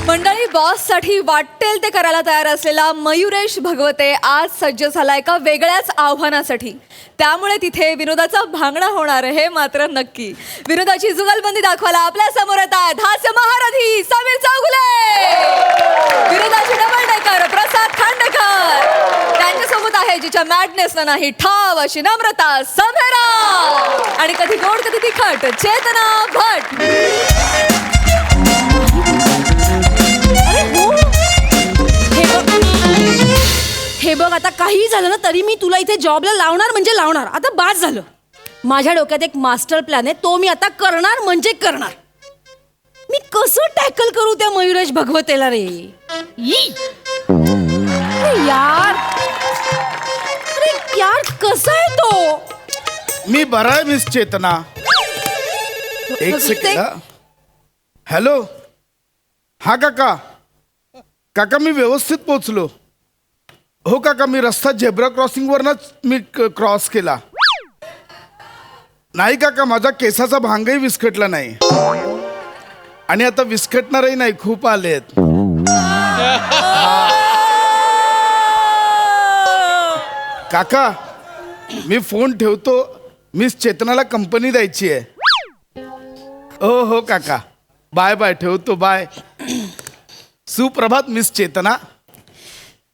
मंडळी, बॉससाठी वाटेल ते करायला तयार असलेला मयुरेश भगवते आज सज्ज झाला एका वेगळ्याच आव्हानासाठी. त्यामुळे तिथे विनोदाचा भांगडा होणार हे मात्र नक्की. विनोदाची जुगलबंदी दाखवायला आपल्या समोर येत आहेत हास्य महारथी समीर चौगुले, विनोदाची डबल डेकर प्रसाद खांडेकर, त्यांच्यासोबत आहे जिच्या मॅडनेसला नाही ठाव अशी नम्रता सभेरा, आणि कधी गोड कधी तिखट चेतना भट. हे बघ, आता काही झालं ना तरी मी तुला इथे जॉबला लावणार म्हणजे लावणार. आता बास झालं. माझ्या डोक्यात एक मास्टर प्लॅन आहे, तो मी आता करणार म्हणजे करणार. मी कसं टॅकल करू त्या मयुरेश भगवतेला रे? यार, अरे यार, कसा आहे तो? मी बरा आहे मिस चेतना. एक सेकंड. हॅलो. हा काका. काका मी व्यवस्थित पोचलो. हो काका, मी रस्ता झेब्रा क्रॉसिंगवरनच मी क्रॉस केला. नाही काका, माझा केसाचा भांगही विस्कटला नाही आणि आता विस्कटणारही नाही, खूप आलेत. काका मी फोन ठेवतो, मिस चेतनाला कंपनी द्यायची आहे. हो हो काका, बाय बाय, ठेवतो, बाय. सुप्रभात मिस चेतना.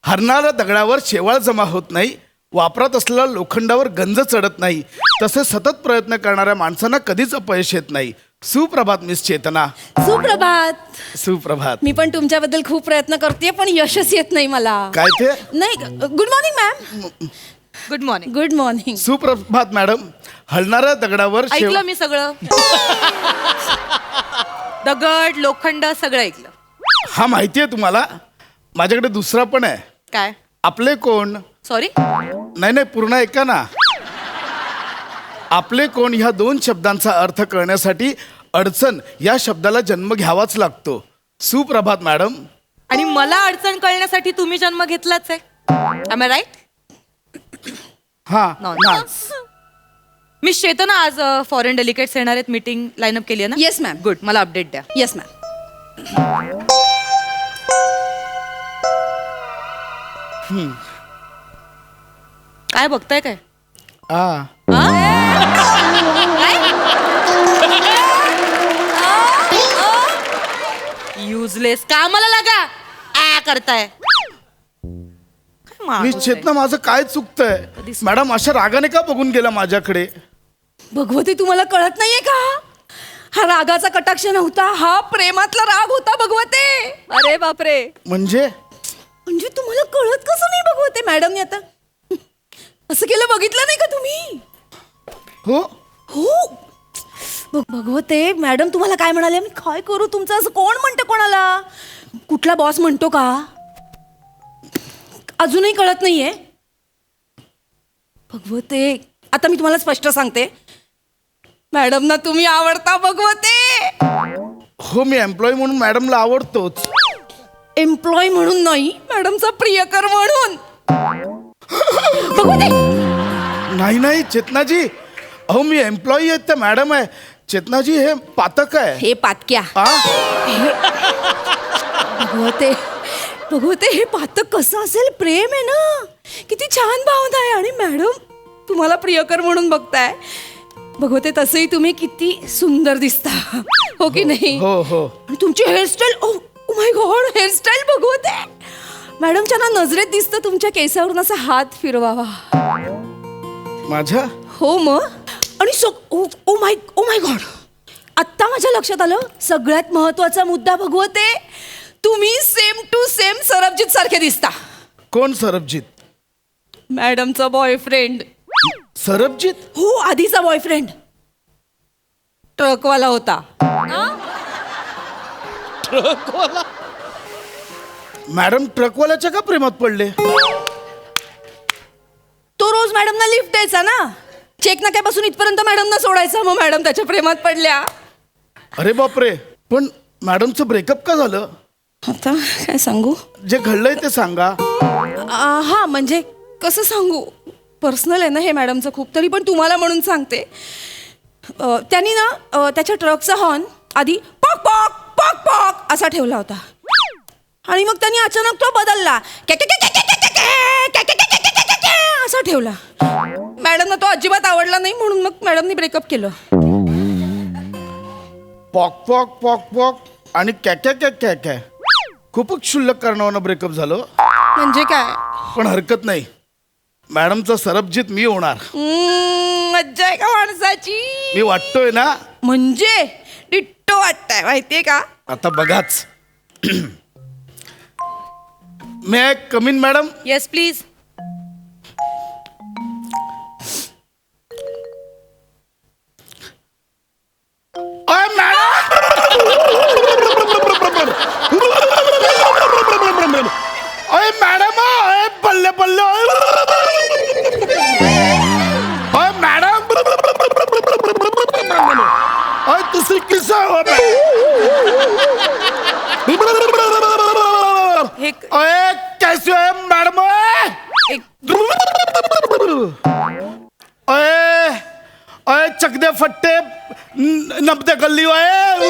हरणाऱ्या दगडावर शेवाळ जमा होत नाही, वापरात असलेल्या लोखंडावर गंज चढत नाही, तसे सतत प्रयत्न करणाऱ्या माणसांना कधीच अपयश येत नाही. सुप्रभात मिस चेतना. सुप्रभात. सुप्रभात. मी पण तुमच्याबद्दल खूप प्रयत्न करते पण यशच येत नाही मला. काय ते? नाही. Good morning ma'am. Good morning. Good morning. सुप्रभात मॅडम. हलणाऱ्या दगडावर ऐकलं मी सगळं. दगड लोखंड सगळं ऐकलं. हा माहिती आहे तुम्हाला. माझ्याकडे दुसरा पण आहे. काय? आपले कोण? सॉरी. नाही नाही, पूर्ण ऐका ना. आपले कोण ह्या दोन शब्दांचा अर्थ कळण्यासाठी अडचण या शब्दाला जन्म घ्यावाच लागतो. सुप्रभात मॅडम. आणि मला अडचण कळण्यासाठी तुम्ही जन्म घेतलाच आहे. Am I right? हा मिस चेतना, आज फॉरेन डेलिगेट्स येणार आहेत, मीटिंग लाईनअप केली आहे ना? Yes ma'am. गुड. मला अपडेट द्या. Yes ma'am. काय बघताय काय? युजलेस. कामाला लागा. करताय. काय माणूस मिस आहे? चेतना, माझं काय चुकतंय? मॅडम अशा रागाने का बघून गेला माझ्याकडे? भगवती, तुम्हाला कळत नाहीये का? हा रागाचा कटाक्ष नव्हता, हा प्रेमातला राग होता भगवते. अरे बापरे. म्हणजे म्हणजे तुम्हाला कळत कसं नाही भगवते? मॅडमने आता असं केलं, बघितलं नाही का तुम्ही? हो हो भगवते, मॅडम तुम्हाला काय म्हणाले? मी काय करू तुमचं? असं कोण म्हणतं कोणाला? कुठला बॉस म्हणतो का? अजूनही कळत नाहीये भगवते. आता मी तुम्हाला स्पष्ट सांगते, मॅडम ना तुम्ही आवडता भगवते. हो, मी एम्प्लॉई म्हणून मॅडमला आवडतोच. एम्प्लॉय म्हणून नाही, मॅडमचा प्रियकर म्हणून. भगवते. नाही नाही चेतनाजी, अहो मी एम्प्लॉई आहे, तर मॅडम आहे. चेतनाजी हे पातक आहे. हे पातक्या. भगवते, भगवते, हे पातक कसं असेल? प्रेम आहे ना, किती छान भावना आहे. आणि मॅडम तुम्हाला प्रियकर म्हणून बघताय. भगवते, तसंही तुम्ही किती सुंदर दिसता, हो की नाही? हो हो. आणि तुमची hairstyle, oh my God, hairstyle भगवते. मॅडमच्या ना नजरेत दिसतं तुमच्या केसावरून असा हात फिरवावा. माझ्या? हो मग. आणि ओ माय गॉड, आत्ता माझ्या लक्षात आलं सगळ्यात महत्वाचा मुद्दा भगवते. तुम्ही सेम टू सेम सरबजीत सारखे दिसता. कोण सरबजीत? मॅडमचा बॉयफ्रेंड. सरबजीत? हो, आधीचा बॉयफ्रेंड. ट्रकवाला होता. ट्रकवाला? मॅडम ट्रकवाल्याच्या का प्रेमात पडले? तो रोज मॅडमना लिफ्ट द्यायचा ना, चेक नाक्यापासून इथपर्यंत मॅडमना सोडायचा. मग मॅडम त्याच्या प्रेमात पडल्या. अरे बापरे. पण मॅडमचं ब्रेकअप का झालं? आता काय सांगू? जे घडलंय ते सांगा. हा म्हणजे कसं सांगू, पर्सनल आहे ना हे मॅडमचं खूप. तरी पण तुम्हाला म्हणून सांगते. त्यांनी ना त्याच्या ट्रकचा हॉर्न आधी पॉक पॉक पॉक पॉक असा ठेवला होता. आणि मग त्यांनी अचानक तो बदलला असा ठेवला. मॅडमना तो अजिबात आवडला नाही म्हणून मग मॅडमनी ब्रेकअप केलं. पॉक पॉक पॉक पॉक आणि कॅक्या कॅक्या कॅ खूपच क्षुल्लक कारणावरनं ब्रेकअप झालं. म्हणजे काय? पण हरकत नाही, मॅडमचा सरबजीत मी होणार. मज्जा आहे का माणसाची? मी वाटतोय ना. म्हणजे डिट्टो वाटतंय माहितीये का? आता बघाच. May I come in madam? Yes please. अय मॅडम, अय मॅडम, अय पल्ले पल्ले, अय मॅडम, अय तुझी किस अय कैसे है मॅडम? अय अय चकदे फट्टे नबदे गल्ली अय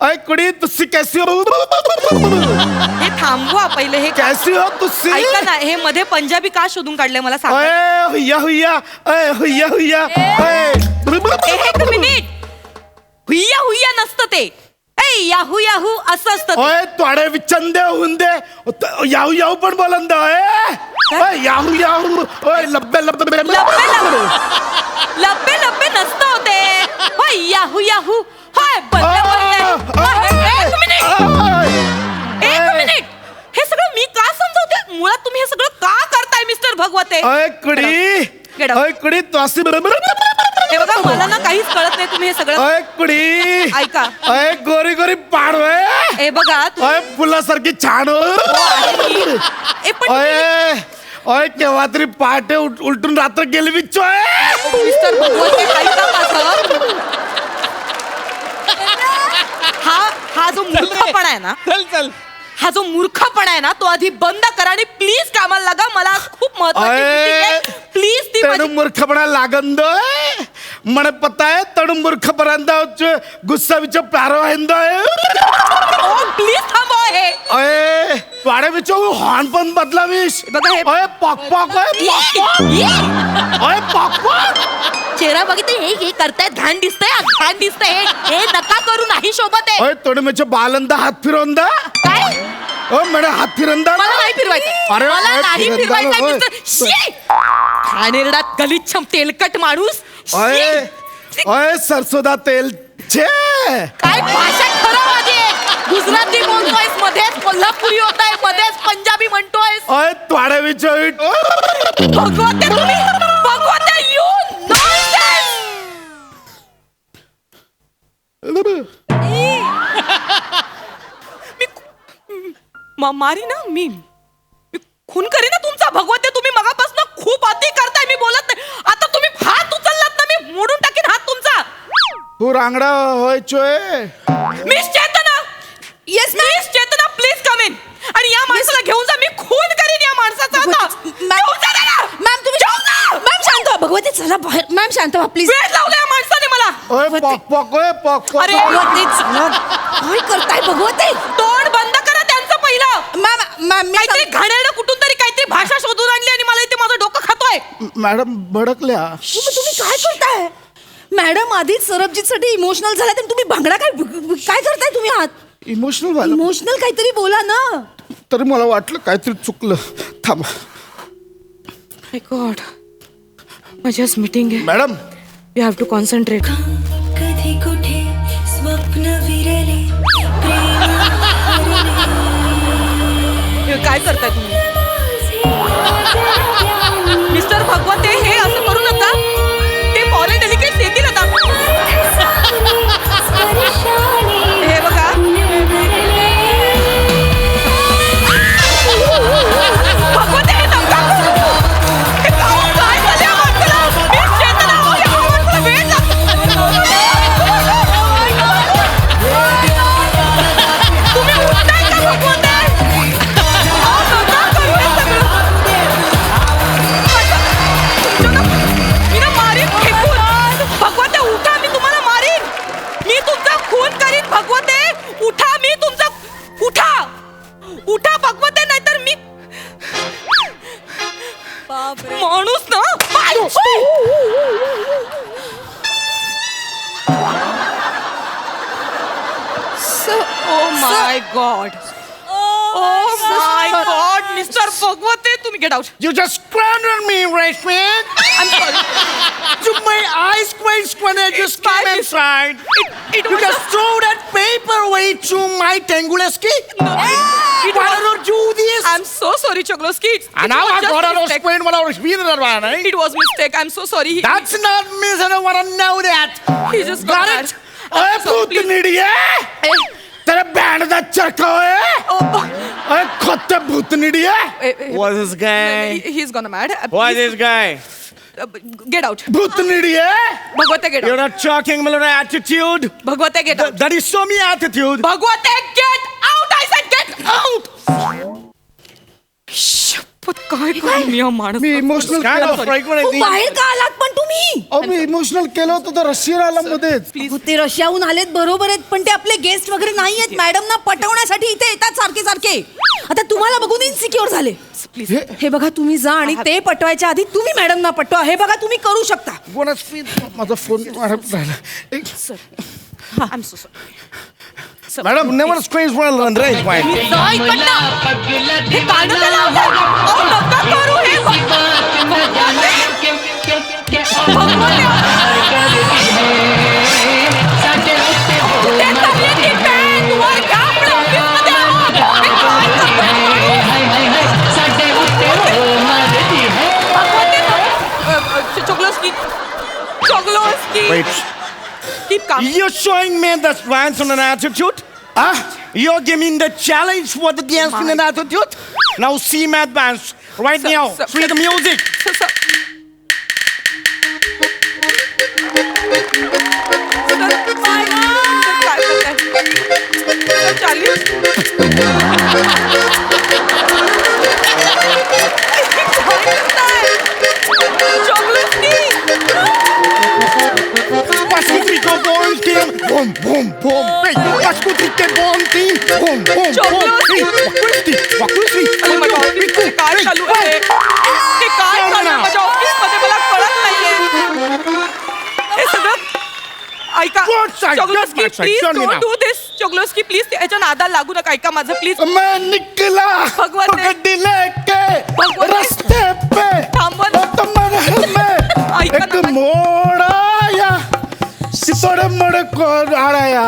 अय कुड़ी तुझी कैसी हो? हे थांबवा पहिले. हे कैसी हो तुझी? ऐका ना, हे मध्ये पंजाबी का शोधून काढलंय मला सांगा. अय हुया हुया, अय हुया हुया, अय एक मिनिट. हुय्या हुय्या नसतं ते. ए याहू याहू असं असतं ते. अय तोडे विचंदे हुंदे याहू याहू पण बोलंदा. अय याहू याहू, अय लब्बे लब्बे लब्बे लब्बे लब्बे नसतं होते. होय याहू याहू. होय बल्ले बल्ले. एक मिनिट, एक मिनिट. हे सगळं मी का समजवते? मुळात तुम्ही हे सगळं का करताय मिस्टर भगवते? अय कुडी, Get out. अय कुडी तू अशी हे बघा, मला ना काहीच कळत नाही. तुम्ही हे सगळं अय कुडी, ऐका. अय गोरी गोरी पाडवे, हे बघा अय फुलासारखी छान हो. हे पण अय अय केव्हा तरी पहाटे उलटून रात्र गेली बिच्चोय. मिस्टर भगवते ऐका माझं. हा जो मूर्खपणा आहे ना, हा जो मूर्खपणा आहे ना, तो आधी बंद करा आणि प्लीज कामाला लागा. मला खूप महत्वाची प्लीज ती तेणु मूर्खपणा लागंदोय मन पता है. तेणु मूर्खपणांदा गुस्सा विच प्यारो हिंदो प्लीज थांबव हे. अय वाडे विच हॉर्न पण बदलावीस. बघा हे. अय पॉक पॉक, अय पॉक पॉक. चेहरा बघितलं हे करतायत. घाण दिसतंय, घाण दिसतंय. हे नका करू, नाही शोभत आहे. अय तेणु मेचे बालंदा हात फिरवंदा. काय? ओ मेरे हात फिरंदा. मला नाही फिरवायचं. अरे, मला अरे, नाही फिरंदा फिरवायचं होय. मिस्टर. शी! घाणेरडा गलिच्छम तेलकट माणूस. शी! अय अय सरसोदा तेल छे. काय भाषा ठरव आधी. गुजराती बोलतोयस, मध्येच कोल्हापुरी होताय, मध्येच पंजाबी म्हणतोयस. अय तोडे विच भगवते तुम्ही, भगवते यू नॉनसेन्स. मारी ना मी खून करी ना तुमचा. भगवते तुम्ही मगापासून खूप अति करताय. मी बोलत नाही. आता तुम्ही हात उचललात ना, मी मोडून टाकीन हात तुमचा. तू रांगडा होय चोय. Miss Chetna. Yes miss Chetna, please come in. आणि या माणसाला घेऊन जा. मी खून करीन या माणसाचा आता. घेऊन जा त्याला. मॅम तुम्ही मॅम शांत व्हा. भगवते चला बाहेर. मॅम शांत व्हा प्लीज. वेळ लावला या माणसाने मला. ओय पॉक पॉक, ओय पॉक पॉक. अरे भगवते चला. काय करताय भगवते? तोंड बंद करा त्यांचं पहिलं. मॅम मॅम मी काहीतरी घाणेरडं कुठून तरी काहीतरी भाषा शोधून आणली आणि मला इथे माझं डोकं खातोय. मॅडम भडकल्या. तुम्ही काय करताय? मॅडम आधीच सरबजीतसाठी इमोशनल झाला तर तुम्ही भांगडा काय काय करताय तुम्ही आत? इमोशनल झालं. इमोशनल काहीतरी बोला ना. तरी मला वाटलं काहीतरी चुकलं. थांबा माय गॉड, माझ्याच मीटिंग आहे. Madam you have to concentrate. कधी कुठे स्वप्न विरले प्रेम हरले. काय करताय तुम्ही मिस्टर भगवते? हे असं करू नका. ते फॉरेन डेलिकेट्स येतील आता. हे बघा, भगवते हे नका करू. हे काय झालं या माणसाला? मिस चेतना, या माणसाला वेळ लागतो. तुम्ही उठताय का भगवते? नका करू. उठा भगवते नाहीतर मी बापरे. माणूस ना oh my God oh my God mister भगवते तुम्ही get out You just squandered me, Rashmi. I am sorry To my eyes quite squandered. You just came inside. It You was just threw that paper away to my Tanguleski. It Why was- don't you do this? I'm so sorry, Chogloski. And now I got out of Spain when I was being there, right? It was mistake. I'm so sorry. That's not me. I don't want to know that. He just got Got mad. it? अरे भूतनीडी है तेरे band दा चरखा है अरे खत्ते भूतनीडी है What's this guy? He's gonna mad. What's this guy? Get out. भूतनीडी है Bhagwate, get You're out. not talking about attitude. Bhagwate, get out. That is so me attitude. Bhagwate, get out! I said get out! शपथ काय करू मी हा माणूस मी emotional Kind of केलं frequent, I O, think. बाहेर का आलात पण तुम्ही अहो मी इमोशनल केलं होतं तर रशिया आला मध्येच हो, ते रशियाहून आलेत बरोबर आहेत पण ते आपले गेस्ट वगैरे नाही आहेत मॅडमना पटवण्यासाठी इथे येतात सारखे सारखे आता तुम्हाला बघून इन्सिक्युअर झाले हे बघा तुम्ही जा आणि ते पटवायच्या आधी तुम्ही मॅडमना पटवा हे बघा तुम्ही करू शकता कोणाच माझा फोन राहिला I'm so sorry. मॅडम नेवर स्क्रीन्स वन रन रे जाय इकडनं. हे गाणं त्याला आवडलं. अहो, नका करू हे भगवते. ते चालले की बँक वर घ्या, आपण ऑफिसमध्ये आहोत. हे काय करतोय? भगवते, चोगलोस्की. Wait. Keep calm. You're showing me the stance on an attitude? Huh? You're giving the challenge for the dance in an attitude? Now see my advance right Sir, now. sir, See the music. Sir, Pascutrico bom team bom bom bom hey Pascutrico bom team bom bom bom hey Pascutrico काय चालू आहे हे काय चालू आहे माझ्या ऑफिसमध्ये मला कळत नाहीये हे सगळं ऐका Good side, Choglosky good side. Please Tell me don't now. Do this Choglosky please त्याच्या नादाला लागू नका ऐका माझं प्लीज मैं निकला भगवते. गड्डी लेके भगवते. रास्ते पे थांबा ना. तो महल में ऐका एक ना. मोड़ आया सितोड़े मोड़ को आया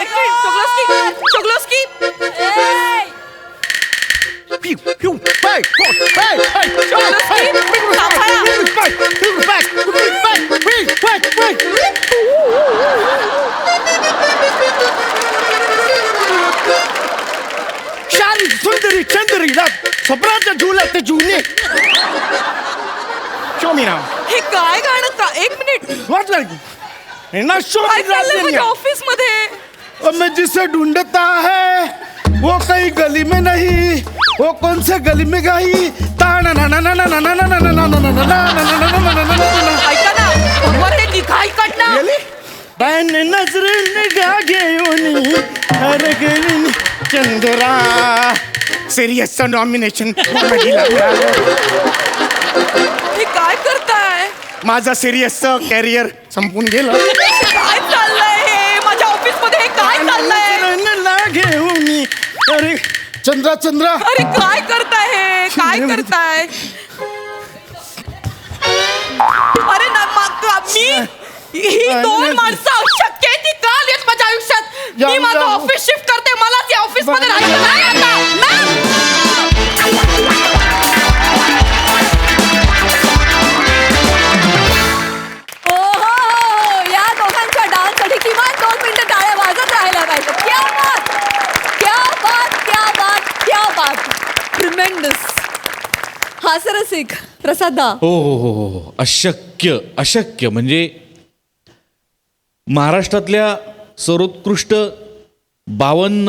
एक minute Choglosky Pew, pew, hey, hey, hey, Choglosky थांबा. शारी सुंदरी चंदरी स्वप्नाच्या झुल्यात ते जुने Show me now. हे काय गाणं एक minute What like? Now show काय me चाललंय माझ्या that. ऑफिसमध्ये और मैं जिसे ढूंढता है वो कहीं गली में नहीं वो कौन से गली में गई ताना ना ना ना ना ना ना ना ना ना ना ना ना ना ना ऐका ना भगवते निघा इकडनं बहन नजर निगाह घेऊन हरगली चंद्रा सिरियस नॉमिनेशन कॉमेडीला मिळालं हे काय करताय माझा सिरियस कॅरियर संपून गेलं काय चाललंय हे माझ्या ऑफिसमध्ये हे काय चाललंय नजरेला घेऊन अरे चंद्रा चंद्रा अरे काय करताय हे काय करताय अरे ना मी ही दोन माणसं अशक्य आहे ती का आलीत माझ्या आयुष्यात मी माझं ऑफिस शिफ्ट करते मला त्या ऑफिस मध्ये राहायचं नाही आता नाही. या दोघांच्या डान्ससाठी किमान 2 मिनिटं टाळ्या वाजत राहायला पाहिजे क्या बात क्या बात क्या बात क्या बात ट्रिमेंडस हास्यरसिक प्रसाद दा हो हो हो हो हो. अशक्य अशक्य म्हणजे महाराष्ट्रातल्या सर्वोत्कृष्ट 52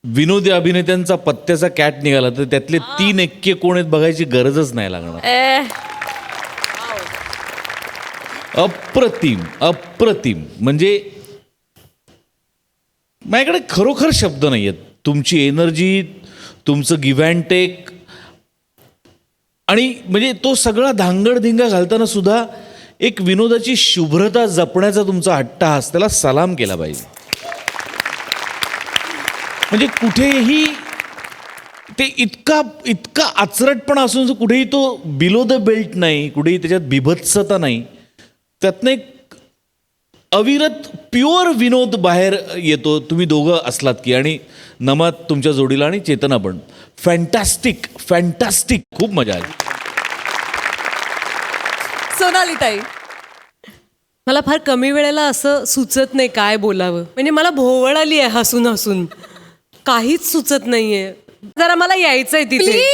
विनोदी अभिनेत्यांचा पत्त्याचा कॅट निघाला तर त्यातले 3 एक्के कोण आहेत बघायची गरजच नाही लागणार. अप्रतिम अप्रतिम म्हणजे माझ्याकडे खरोखर शब्द नाही आहेत. तुमची एनर्जी, तुमचं गिव्ह अँड टेक, आणि म्हणजे तो सगळा धांगडधिंगा घालताना सुद्धा एक विनोदाची शुभ्रता जपण्याचा तुमचा अट्टहास, त्याला सलाम केला पाहिजे. म्हणजे कुठेही ते इतका आचरटपणा असून कुठेही तो बिलो द बेल्ट नाही, कुठेही त्याच्यात बिभत्सता नाही, त्यातनं एक अविरत प्युअर विनोद बाहेर येतो. तुम्ही दोघं असलात की, आणि नमात तुमच्या जोडीला आणि चेतना पण फॅन्टॅस्टिक, खूप मजा आली. सोनाली ताई, मला फार कमी वेळेला असं सुचत नाही काय बोलावं. म्हणजे मला भोवळ आली आहे हसून हसून, काहीच सुचत नाहीये. जरा मला यायचंय तिथे. प्लीज